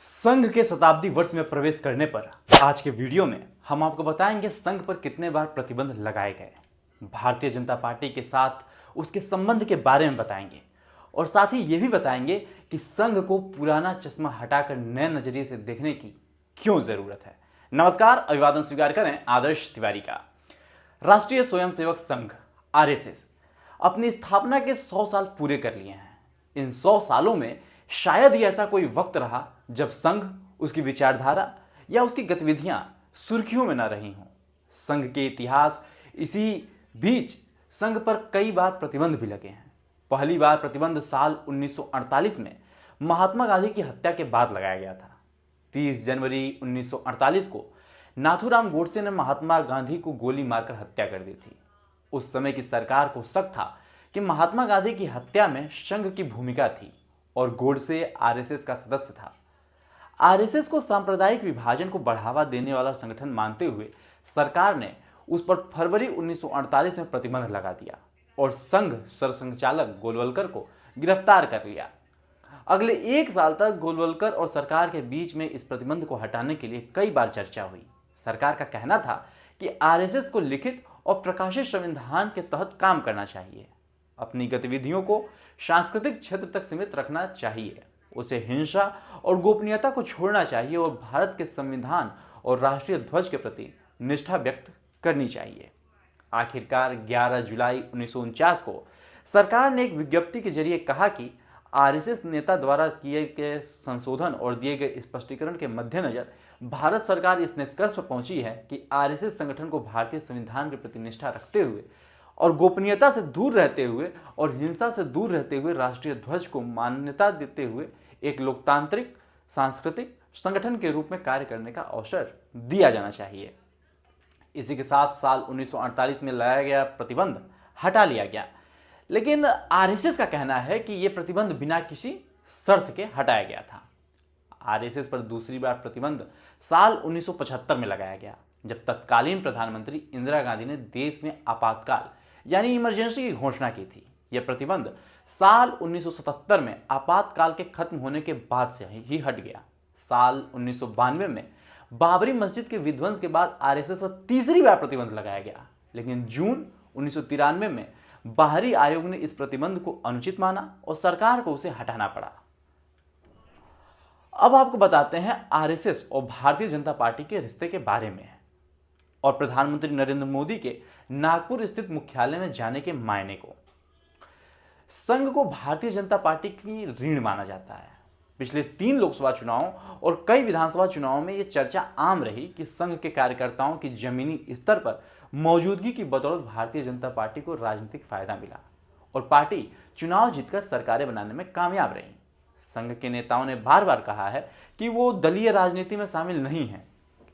संघ के शताब्दी वर्ष में प्रवेश करने पर आज के वीडियो में हम आपको बताएंगे संघ पर कितने बार प्रतिबंध लगाए गए, भारतीय जनता पार्टी के साथ उसके संबंध के बारे में बताएंगे और साथ ही ये भी बताएंगे कि संघ को पुराना चश्मा हटाकर नए नजरिए से देखने की क्यों जरूरत है। नमस्कार, अभिवादन स्वीकार करें आदर्श तिवारी का। राष्ट्रीय स्वयंसेवक संघ आरएसएस अपनी स्थापना के 100 साल पूरे कर लिए हैं। इन 100 सालों में शायद ही ऐसा कोई वक्त रहा जब संघ, उसकी विचारधारा या उसकी गतिविधियां सुर्खियों में न रही हों। संघ के इतिहास इसी बीच संघ पर कई बार प्रतिबंध भी लगे हैं। पहली बार प्रतिबंध साल 1948 में महात्मा गांधी की हत्या के बाद लगाया गया था। 30 जनवरी 1948 को नाथूराम गोडसे ने महात्मा गांधी को गोली मारकर हत्या कर दी थी। उस समय की सरकार को शक था कि महात्मा गांधी की हत्या में संघ की भूमिका थी और गोडसे आरएसएस का सदस्य था। आरएसएस को सांप्रदायिक विभाजन को बढ़ावा देने वाला संगठन मानते हुए सरकार ने उस पर फरवरी 1948 में प्रतिबंध लगा दिया और संघ सरसंघचालक गोलवलकर को गिरफ्तार कर लिया। अगले एक साल तक गोलवलकर और सरकार के बीच में इस प्रतिबंध को हटाने के लिए कई बार चर्चा हुई। सरकार का कहना था कि आरएसएस को लिखित और प्रकाशित संविधान के तहत काम करना चाहिए, अपनी गतिविधियों को सांस्कृतिक क्षेत्र तक सीमित रखना चाहिए, उसे हिंसा और गोपनीयता को छोड़ना चाहिए और भारत के संविधान और राष्ट्रीय ध्वज के प्रति निष्ठा व्यक्त करनी चाहिए। आखिरकार 11 जुलाई 1949 को सरकार ने एक विज्ञप्ति के जरिए कहा कि आरएसएस नेता द्वारा किए गए संशोधन और दिए गए स्पष्टीकरण के मद्देनजर भारत सरकार इस निष्कर्ष पर पहुंची है कि आरएसएस संगठन को भारतीय संविधान के प्रति निष्ठा रखते हुए और गोपनीयता से दूर रहते हुए और हिंसा से दूर रहते हुए राष्ट्रीय ध्वज को मान्यता देते हुए एक लोकतांत्रिक सांस्कृतिक संगठन के रूप में कार्य करने का अवसर दिया जाना चाहिए। इसी के साथ साल 1948 में लगाया गया प्रतिबंध हटा लिया गया, लेकिन आरएसएस का कहना है कि यह प्रतिबंध बिना किसी शर्त के हटाया गया था। आरएसएस पर दूसरी बार प्रतिबंध साल 1975 में लगाया गया, जब तत्कालीन प्रधानमंत्री इंदिरा गांधी ने देश में आपातकाल यानी इमरजेंसी की घोषणा की थी। यह प्रतिबंध साल 1977 में आपातकाल के खत्म होने के बाद से ही हट गया। साल 1992 में बाबरी मस्जिद के विध्वंस के बाद आरएसएस पर तीसरी बार प्रतिबंध लगाया गया, लेकिन जून 1993 में बाहरी आयोग ने इस प्रतिबंध को अनुचित माना और सरकार को उसे हटाना पड़ा। अब आपको बताते हैं आरएसएस और भारतीय जनता पार्टी के रिश्ते के बारे में और प्रधानमंत्री नरेंद्र मोदी के नागपुर स्थित मुख्यालय में जाने के मायने को। संघ को भारतीय जनता पार्टी की रीढ़ माना जाता है। पिछले 3 लोकसभा चुनावों और कई विधानसभा चुनावों में यह चर्चा आम रही कि संघ के कार्यकर्ताओं की जमीनी स्तर पर मौजूदगी की बदौलत भारतीय जनता पार्टी को राजनीतिक फायदा मिला और पार्टी चुनाव जीतकर सरकारें बनाने में कामयाब रही। संघ के नेताओं ने बार बार कहा है कि वो दलीय राजनीति में शामिल नहीं है,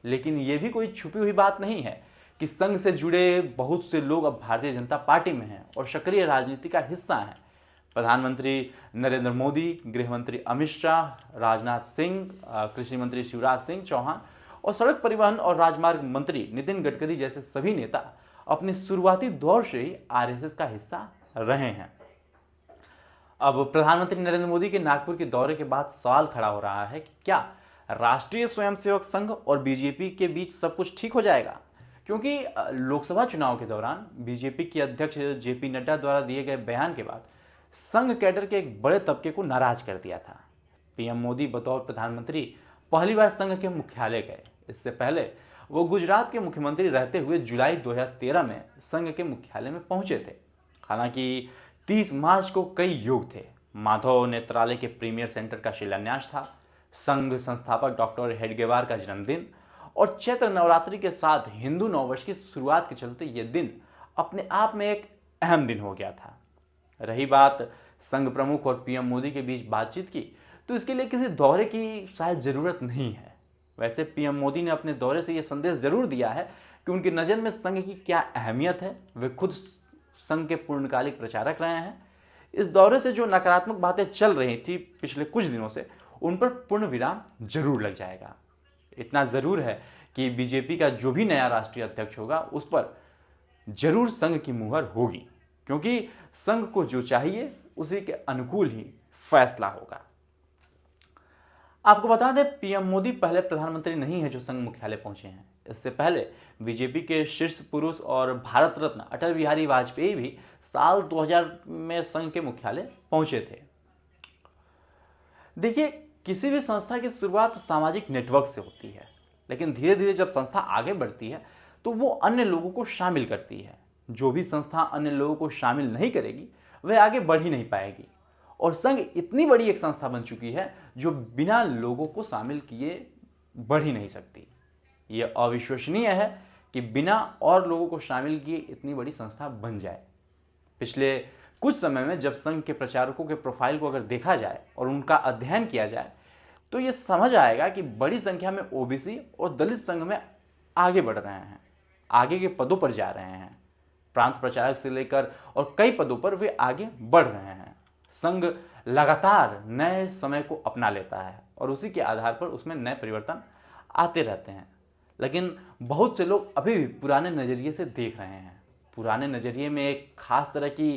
लेकिन यह भी कोई छुपी हुई बात नहीं है कि संघ से जुड़े बहुत से लोग अब भारतीय जनता पार्टी में हैं और सक्रिय राजनीति का हिस्सा हैं। प्रधानमंत्री नरेंद्र मोदी, गृह मंत्री अमित शाह, राजनाथ सिंह, कृषि मंत्री शिवराज सिंह चौहान और सड़क परिवहन और राजमार्ग मंत्री नितिन गडकरी जैसे सभी नेता अपने शुरुआती दौर से ही आरएसएस का हिस्सा रहे हैं। अब प्रधानमंत्री नरेंद्र मोदी के नागपुर के दौरे के बाद सवाल खड़ा हो रहा है कि क्या राष्ट्रीय स्वयंसेवक संघ और बीजेपी के बीच सब कुछ ठीक हो जाएगा, क्योंकि लोकसभा चुनाव के दौरान बीजेपी के अध्यक्ष जेपी नड्डा द्वारा दिए गए बयान के बाद संघ कैडर के एक बड़े तबके को नाराज कर दिया था। पीएम मोदी बतौर प्रधानमंत्री पहली बार संघ के मुख्यालय गए। इससे पहले वो गुजरात के मुख्यमंत्री रहते हुए जुलाई 2013 में संघ के मुख्यालय में पहुंचे थे। हालांकि 30 मार्च को कई योग थे। माधव नेत्रालय के प्रीमियर सेंटर का शिलान्यास था, संघ संस्थापक डॉक्टर हेडगेवार का जन्मदिन और चैत्र नवरात्रि के साथ हिंदू नववर्ष की शुरुआत के चलते यह दिन अपने आप में एक अहम दिन हो गया था। रही बात संघ प्रमुख और पीएम मोदी के बीच बातचीत की, तो इसके लिए किसी दौरे की शायद जरूरत नहीं है। वैसे पीएम मोदी ने अपने दौरे से यह संदेश जरूर दिया है कि उनकी नज़र में संघ की क्या अहमियत है। वे खुद संघ के पूर्णकालिक प्रचारक रहे हैं। इस दौरे से जो नकारात्मक बातें चल रही थी पिछले कुछ दिनों से, उन पर पूर्ण विराम जरूर लग जाएगा। इतना जरूर है कि बीजेपी का जो भी नया राष्ट्रीय अध्यक्ष होगा उस पर जरूर संघ की मुहर होगी, क्योंकि संघ को जो चाहिए उसी के अनुकूल ही फैसला होगा। आपको बता दें, पीएम मोदी पहले प्रधानमंत्री नहीं है जो संघ मुख्यालय पहुंचे हैं। इससे पहले बीजेपी के शीर्ष पुरुष और भारत रत्न अटल बिहारी वाजपेयी भी साल 2000 में संघ के मुख्यालय पहुंचे थे। देखिए, किसी भी संस्था की शुरुआत सामाजिक नेटवर्क से होती है, लेकिन धीरे धीरे जब संस्था आगे बढ़ती है तो वो अन्य लोगों को शामिल करती है। जो भी संस्था अन्य लोगों को शामिल नहीं करेगी वह आगे बढ़ ही नहीं पाएगी। और संघ इतनी बड़ी एक संस्था बन चुकी है जो बिना लोगों को शामिल किए बढ़ ही नहीं सकती। यह अविश्वसनीय है कि बिना और लोगों को शामिल किए इतनी बड़ी संस्था बन जाए। पिछले कुछ समय में जब संघ के प्रचारकों के प्रोफाइल को अगर देखा जाए और उनका अध्ययन किया जाए तो ये समझ आएगा कि बड़ी संख्या में ओबीसी और दलित संघ में आगे बढ़ रहे हैं, आगे के पदों पर जा रहे हैं। प्रांत प्रचारक से लेकर और कई पदों पर वे आगे बढ़ रहे हैं। संघ लगातार नए समय को अपना लेता है और उसी के आधार पर उसमें नए परिवर्तन आते रहते हैं। लेकिन बहुत से लोग अभी भी पुराने नज़रिए से देख रहे हैं। पुराने नज़रिए में एक खास तरह की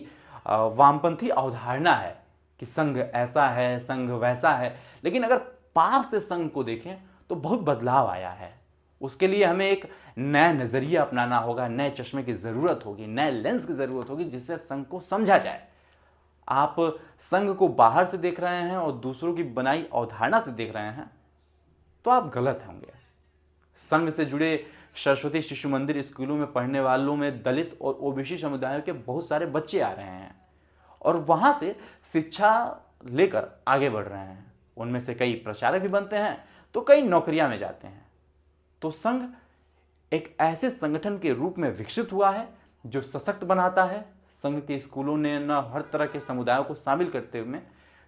वामपंथी अवधारणा है कि संघ ऐसा है, संघ वैसा है। लेकिन अगर पास से संघ को देखें तो बहुत बदलाव आया है। उसके लिए हमें एक नया नज़रिया अपनाना होगा, नए चश्मे की ज़रूरत होगी, नए लेंस की ज़रूरत होगी जिससे संघ को समझा जाए। आप संघ को बाहर से देख रहे हैं और दूसरों की बनाई अवधारणा से देख रहे हैं तो आप गलत होंगे। संघ से जुड़े सरस्वती शिशु मंदिर स्कूलों में पढ़ने वालों में दलित और ओबीसी समुदायों के बहुत सारे बच्चे आ रहे हैं और वहां से शिक्षा लेकर आगे बढ़ रहे हैं। उनमें से कई प्रचारक भी बनते हैं तो कई नौकरियां में जाते हैं। तो संघ एक ऐसे संगठन के रूप में विकसित हुआ है जो सशक्त बनाता है। संघ के स्कूलों ने न हर तरह के समुदायों को शामिल करते हुए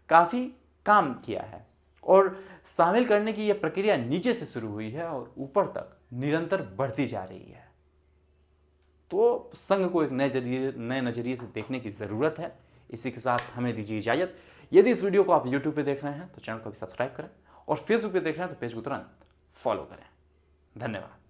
काफ़ी काम किया है और शामिल करने की यह प्रक्रिया नीचे से शुरू हुई है और ऊपर तक निरंतर बढ़ती जा रही है। तो संघ को एक नए नज़रिए से देखने की ज़रूरत है। इसी के साथ हमें दीजिए इजाज़त। यदि इस वीडियो को आप यूट्यूब पे देख रहे हैं तो चैनल को भी सब्सक्राइब करें और फेसबुक पे देख रहे हैं तो पेज को तुरंत फॉलो करें। धन्यवाद।